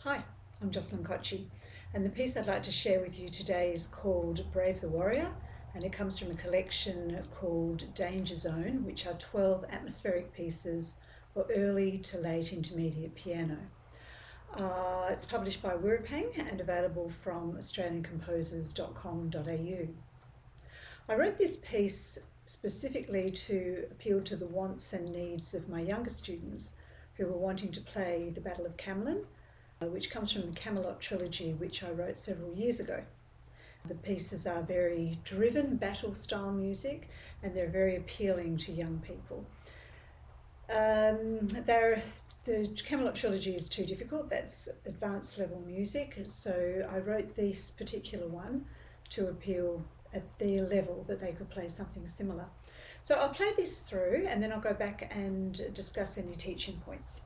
Hi, I'm Jocelyn Kochi, and the piece I'd like to share with you today is called Brave the Warrior, and it comes from a collection called Danger Zone, which are 12 atmospheric pieces for early to late intermediate piano. It's published by Wirrapeng and available from australiancomposers.com.au. I wrote this piece specifically to appeal to the wants and needs of my younger students who were wanting to play the Battle of Camlin, which comes from the Camelot trilogy, which I wrote several years ago. The pieces are very driven, battle-style music, and they're very appealing to young people. The Camelot trilogy is too difficult, that's advanced level music, so I wrote this particular one to appeal at their level that they could play something similar. So I'll play this through and then I'll go back and discuss any teaching points.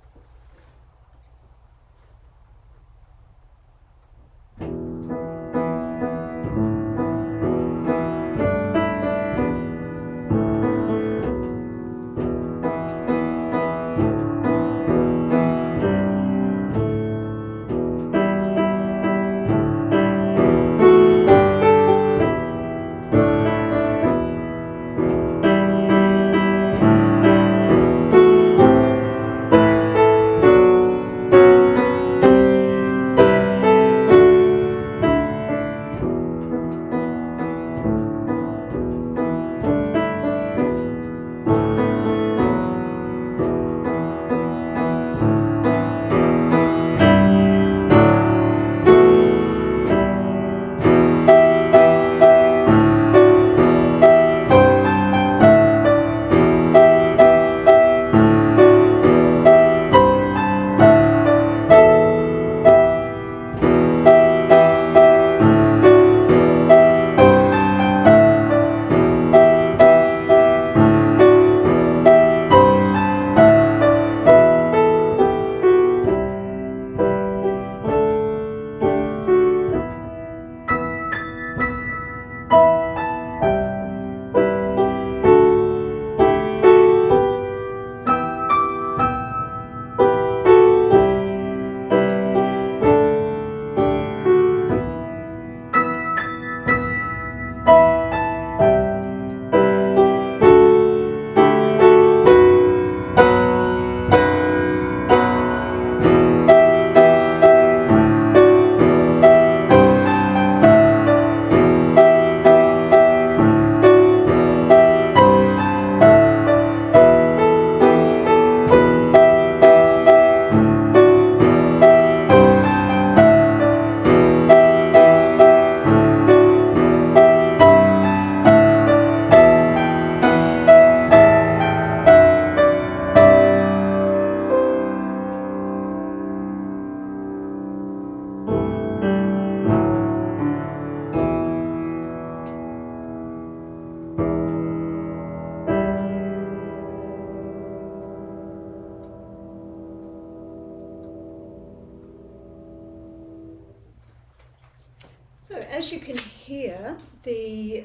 So as you can hear, the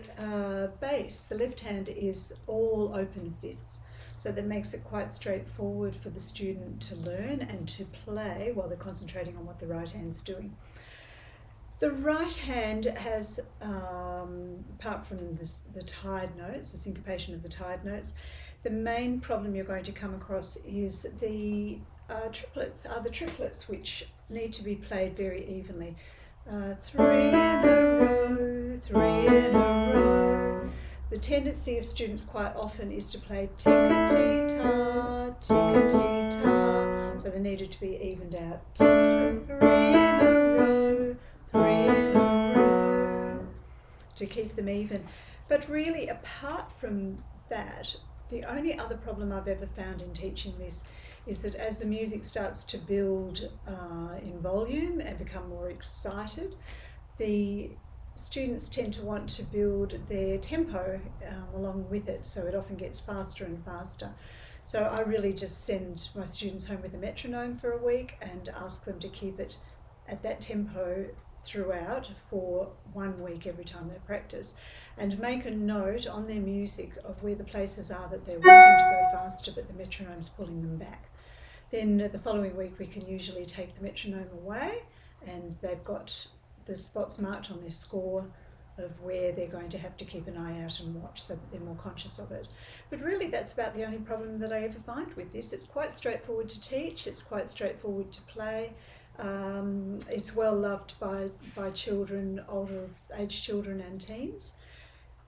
bass, the left hand is all open fifths. So that makes it quite straightforward for the student to learn and to play while they're concentrating on what the right hand's doing. The right hand has, apart from the tied notes, the syncopation of the tied notes, the main problem you're going to come across is the triplets, which need to be played very evenly. 3 in a row, 3 in a row. The tendency of students quite often is to play tick-a-tee-ta, tick-a-tee-ta, so they needed to be evened out. 3 in a row, 3 in a row, to keep them even. But really, apart from that, the only other problem I've ever found in teaching this is that as the music starts to build in volume and become more excited, the students tend to want to build their tempo along with it, so it often gets faster and faster. So I really just send my students home with a metronome for a week and ask them to keep it at that tempo throughout for 1 week every time they practice, and make a note on their music of where the places are that they're wanting to go faster but the metronome's pulling them back. Then the following week we can usually take the metronome away, and they've got the spots marked on their score of where they're going to have to keep an eye out and watch, so that they're more conscious of it. But really that's about the only problem that I ever find with this. It's quite straightforward to teach, it's quite straightforward to play. It's well loved by children, older age children and teens,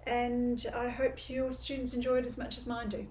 and I hope your students enjoy it as much as mine do.